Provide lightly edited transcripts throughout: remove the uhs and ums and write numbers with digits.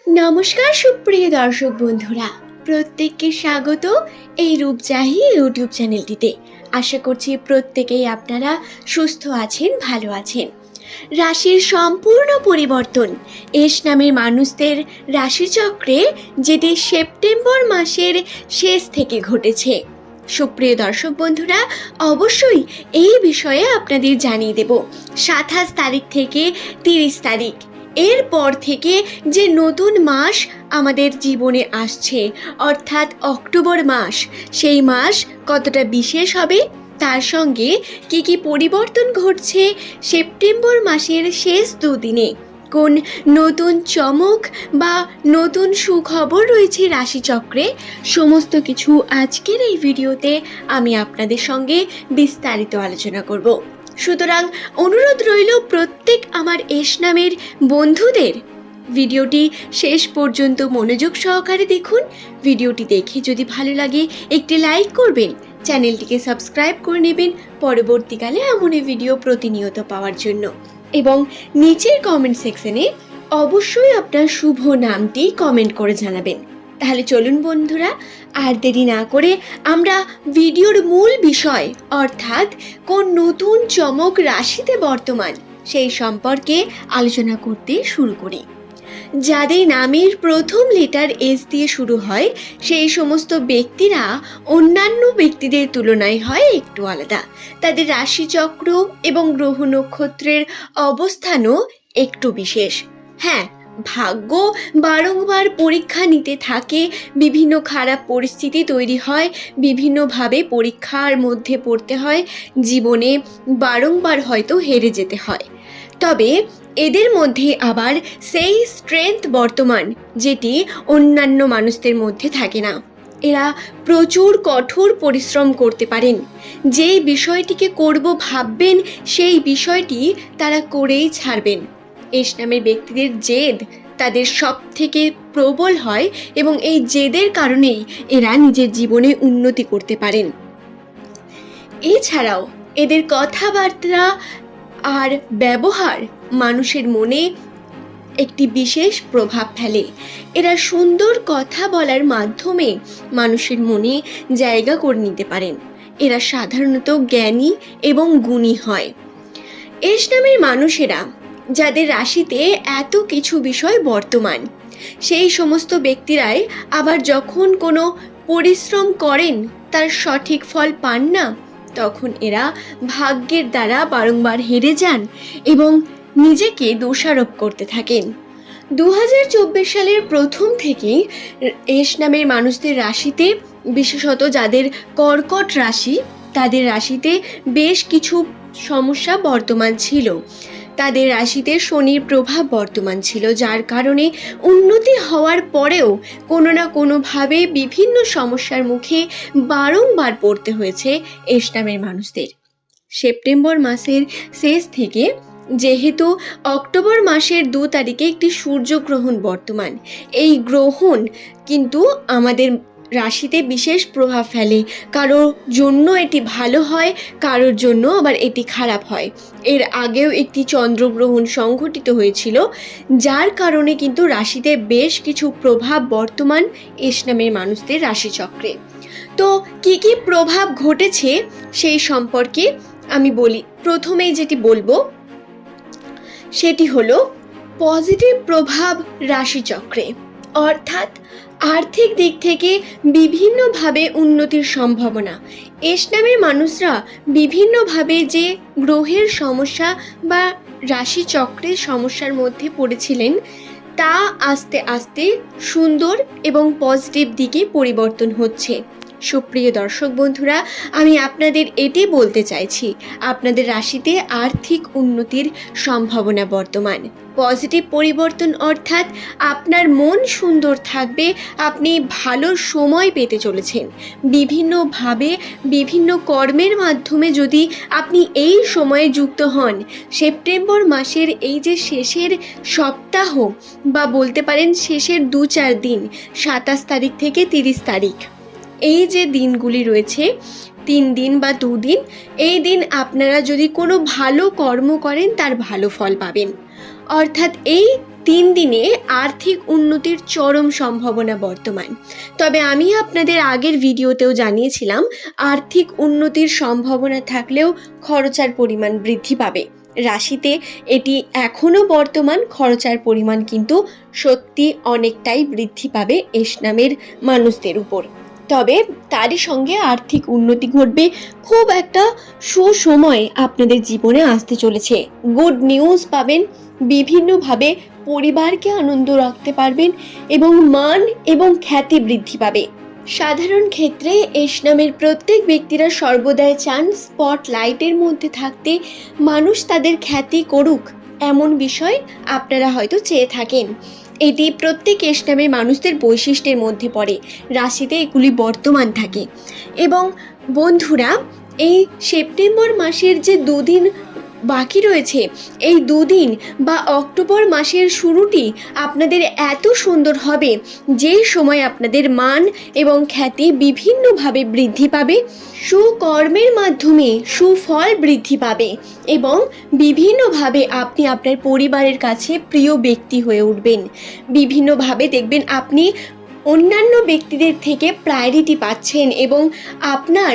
নমস্কার সুপ্রিয় দর্শক বন্ধুরা, প্রত্যেককে স্বাগত এই রূপজাহি ইউটিউব চ্যানেলটিতে। আশা করছি প্রত্যেকেই আপনারা সুস্থ আছেন, ভালো আছেন। রাশির সম্পূর্ণ পরিবর্তন এস নামের মানুষদের রাশিচক্রে, যেটি সেপ্টেম্বর মাসের শেষ থেকে ঘটেছে। সুপ্রিয় দর্শক বন্ধুরা, অবশ্যই এই বিষয়ে আপনাদের জানিয়ে দেব 27 তারিখ থেকে 30 তারিখ, এরপর থেকে যে নতুন মাস আমাদের জীবনে আসছে, অর্থাৎ অক্টোবর মাস, সেই মাস কতটা বিশেষ হবে, তার সঙ্গে কি কি পরিবর্তন ঘটছে সেপ্টেম্বর মাসের শেষ দুদিনে, কোন নতুন চমক বা নতুন সুখবর রয়েছে রাশিচক্রে, সমস্ত কিছু আজকের এই ভিডিওতে আমি আপনাদের সঙ্গে বিস্তারিত আলোচনা করব। সুতরাং অনুরোধ রইল প্রত্যেক আমার এস নামের বন্ধুদের ভিডিওটি শেষ পর্যন্ত মনোযোগ সহকারে দেখুন। ভিডিওটি দেখে যদি ভালো লাগে একটি লাইক করবেন, চ্যানেলটিকে সাবস্ক্রাইব করে নেবেন পরবর্তীকালে এমন ভিডিও প্রতিনিয়ত পাওয়ার জন্য, এবং নিচের কমেন্ট সেকশনে অবশ্যই আপনার শুভ নামটি কমেন্ট করে জানাবেন। তাহলে চলুন বন্ধুরা, আর দেরি না করে আমরা ভিডিওর মূল বিষয়, অর্থাৎ কোন নতুন চমক রাশিতে বর্তমান, সেই সম্পর্কে আলোচনা করতে শুরু করি। যাদের নামের প্রথম লেটার এস দিয়ে শুরু হয়, সেই সমস্ত ব্যক্তিরা অন্যান্য ব্যক্তিদের তুলনায় হয় একটু আলাদা। তাদের রাশিচক্র এবং গ্রহ নক্ষত্রের অবস্থানও একটু বিশেষ। হ্যাঁ, ভাগ্য বারংবার পরীক্ষা নিতে থাকে, বিভিন্ন খারাপ পরিস্থিতি তৈরি হয়, বিভিন্নভাবে পরীক্ষার মধ্যে পড়তে হয়, জীবনে বারংবার হয়তো হেরে যেতে হয়। তবে এদের মধ্যে আবার সেই স্ট্রেংথ বর্তমান, যেটি অন্যান্য মানুষদের মধ্যে থাকে না। এরা প্রচুর কঠোর পরিশ্রম করতে পারেন। যেই বিষয়টিকে করব ভাববেন, সেই বিষয়টি তারা করেই ছাড়বেন। এস নামের ব্যক্তিদের জেদ তাদের সব থেকে প্রবল হয়, এবং এই জেদের কারণেই এরা নিজের জীবনে উন্নতি করতে পারেন। এছাড়াও এদের কথাবার্তা আর ব্যবহার মানুষের মনে একটি বিশেষ প্রভাব ফেলে। এরা সুন্দর কথা বলার মাধ্যমে মানুষের মনে জায়গা করে নিতে পারেন। এরা সাধারণত জ্ঞানী এবং গুণী হয়। এস নামের মানুষেরা যাদের রাশিতে এত কিছু বিষয় বর্তমান, সেই সমস্ত ব্যক্তিরাই আবার যখন কোনো পরিশ্রম করেন তার সঠিক ফল পান না, তখন এরা ভাগ্যের দ্বারা বারংবার হেরে যান এবং নিজেকে দোষারোপ করতে থাকেন। 2024 সালের প্রথম থেকেই এস নামের মানুষদের রাশিতে, বিশেষত যাদের কর্কট রাশি, তাদের রাশিতে বেশ কিছু সমস্যা বর্তমান ছিল। তাদের রাশিতে শনির প্রভাব বর্তমান ছিল, যার কারণে উন্নতি হওয়ার পরেও কোনো না কোনোভাবে বিভিন্ন সমস্যার মুখে বারংবার পড়তে হয়েছে এস নামের মানুষদের। সেপ্টেম্বর মাসের শেষ থেকে, যেহেতু অক্টোবর মাসের 2 তারিখে একটি সূর্যগ্রহণ বর্তমান, এই গ্রহণ কিন্তু আমাদের রাশিতে বিশেষ প্রভাব ফেলে। কারোর জন্য এটি ভালো হয়, কারোর জন্য আবার এটি খারাপ হয়। এর আগেও একটি চন্দ্রগ্রহণ সংঘটিত হয়েছিল, যার কারণে কিন্তু রাশিতে বেশ কিছু প্রভাব বর্তমান এস নামের মানুষদের রাশিচক্রে। তো কি কি প্রভাব ঘটেছে সেই সম্পর্কে আমি বলি। প্রথমেই যেটি বলবো সেটি হলো পজিটিভ প্রভাব রাশিচক্রে, অর্থাৎ আর্থিক দিক থেকে বিভিন্নভাবে উন্নতির সম্ভাবনা। এস নামের মানুষরা বিভিন্নভাবে যে গ্রহের সমস্যা বা রাশিচক্রের সমস্যার মধ্যে পড়েছিলেন, তা আস্তে আস্তে সুন্দর এবং পজিটিভ দিকে পরিবর্তন হচ্ছে। সুপ্রিয় দর্শক বন্ধুরা, আমি আপনাদের এটি বলতে চাইছি, আপনাদের রাশিতে আর্থিক উন্নতির সম্ভাবনা বর্তমান। পজিটিভ পরিবর্তন অর্থাৎ আপনার মন সুন্দর থাকবে, আপনি ভালো সময় পেতে চলেছেন। বিভিন্নভাবে বিভিন্ন কর্মের মাধ্যমে যদি আপনি এই সময়ে যুক্ত হন, সেপ্টেম্বর মাসের এই যে শেষের সপ্তাহ বা বলতে পারেন শেষের 2-4 দিন, 27 তারিখ থেকে 30 তারিখ, এই যে দিনগুলি রয়েছে, 3 দিন বা 2 দিন, এই দিন আপনারা যদি কোনো ভালো কর্ম করেন তার ভালো ফল পাবেন। অর্থাৎ এই 3 দিনে আর্থিক উন্নতির চরম সম্ভাবনা বর্তমান। তবে আমি আপনাদের আগের ভিডিওতেও জানিয়েছিলাম আর্থিক উন্নতির সম্ভাবনা থাকলেও খরচার পরিমাণ বৃদ্ধি পাবে। রাশিতে এটি এখনও বর্তমান, খরচার পরিমাণ কিন্তু সত্যি অনেকটাই বৃদ্ধি পাবে এস নামের মানুষদের উপর। তবে তারই সঙ্গে আর্থিক উন্নতি ঘটবে। খুব একটা সুসময় আপনাদের জীবনে আসতে চলেছে। গুড নিউজ পাবেন, বিভিন্নভাবে পরিবারকে আনন্দ রাখতে পারবেন এবং মান এবং খ্যাতি বৃদ্ধি পাবে। সাধারণ ক্ষেত্রে এস নামের প্রত্যেক ব্যক্তিরা সর্বদাই চান স্পটলাইটের মধ্যে থাকতে, মানুষ তাদের খ্যাতি করুক, এমন বিষয় আপনারা হয়তো চেয়ে থাকেন। এটি প্রত্যেক এস নামের মানুষদের বৈশিষ্ট্যের মধ্যে পড়ে। রাশিতে এগুলি বর্তমান থাকে। এবং বন্ধুরা, এই সেপ্টেম্বর মাসের যে 2 দিন বাকি রয়েছে, এই 2 দিন বা অক্টোবর মাসের শুরুটি আপনাদের এত সুন্দর হবে যে সময় আপনাদের মান এবং খ্যাতি বিভিন্নভাবে বৃদ্ধি পাবে, সুকর্মের মাধ্যমে সুফল বৃদ্ধি পাবে এবং বিভিন্নভাবে আপনি আপনার পরিবারের কাছে প্রিয় ব্যক্তি হয়ে উঠবেন। বিভিন্নভাবে দেখবেন আপনি অন্যান্য ব্যক্তিদের থেকে প্রায়োরিটি পাচ্ছেন এবং আপনার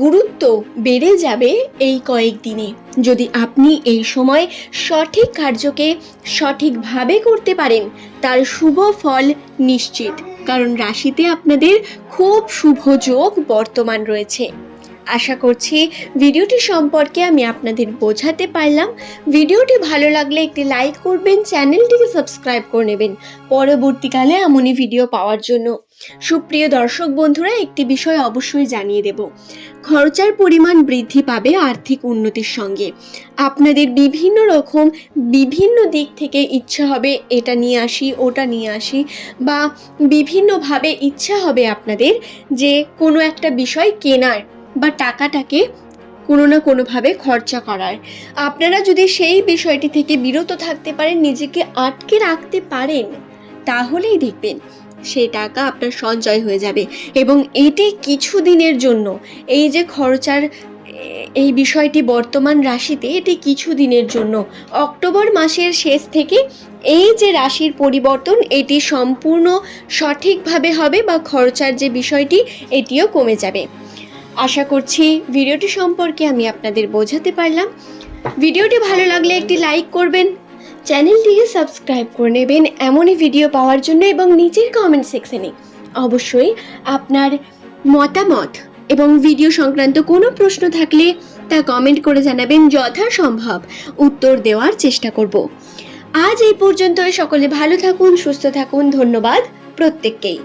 গুরুত্ব বেড়ে যাবে এই কয়েকদিনে। যদি আপনি এই সময় সঠিক কার্যকে সঠিকভাবে করতে পারেন, তার শুভ ফল নিশ্চিত, কারণ রাশিতে আপনাদের খুব শুভ যোগ বর্তমান রয়েছে। আশা করছি ভিডিওটি সম্পর্কে আমি আপনাদের বোঝাতে পারলাম। ভিডিওটি ভালো লাগলে একটি লাইক করবেন, চ্যানেলটিকে সাবস্ক্রাইব করে নেবেন পরবর্তীকালে এমনই ভিডিও পাওয়ার জন্য। সুপ্রিয় দর্শক বন্ধুরা, একটি বিষয় অবশ্যই জানিয়ে দেব, খরচার পরিমাণ বৃদ্ধি পাবে আর্থিক উন্নতির সঙ্গে। আপনাদের বিভিন্ন দিক থেকে ইচ্ছা হবে এটা নিয়ে আসি, ওটা নিয়ে আসি, বা বিভিন্নভাবে ইচ্ছা হবে আপনাদের যে কোনো একটা বিষয় কেনার বা টাকাটাকে কোনো না কোনোভাবে খরচা করার। আপনারা যদি সেই বিষয়টি থেকে বিরত থাকতে পারেন, নিজেকে আটকে রাখতে পারেন, তাহলেই দেখবেন সেই টাকা আপনার সঞ্চয় হয়ে যাবে। এবং এটি কিছু দিনের জন্য, এই যে খরচার এই বিষয়টি বর্তমান রাশিতে, এটি কিছু দিনের জন্য, অক্টোবর মাসের শেষ থেকে এই যে রাশির পরিবর্তন, এটি সম্পূর্ণ সঠিকভাবে হবে বা খরচার যে বিষয়টি এটিও কমে যাবে। আশা করছি ভিডিওটি সম্পর্কে আমি আপনাদের বোঝাতে পারলাম। ভিডিওটি ভালো লাগলে একটি লাইক করবেন, চ্যানেলটিকে সাবস্ক্রাইব করে নেবেন এমনই ভিডিও পাওয়ার জন্য, এবং নিচের কমেন্ট সেকশনে অবশ্যই আপনার মতামত এবং ভিডিও সংক্রান্ত কোনো প্রশ্ন থাকলে তা কমেন্ট করে জানাবেন। যথাসম্ভব উত্তর দেওয়ার চেষ্টা করব। আজ এই পর্যন্তই। সকলে ভালো থাকুন, সুস্থ থাকুন। ধন্যবাদ প্রত্যেককেই।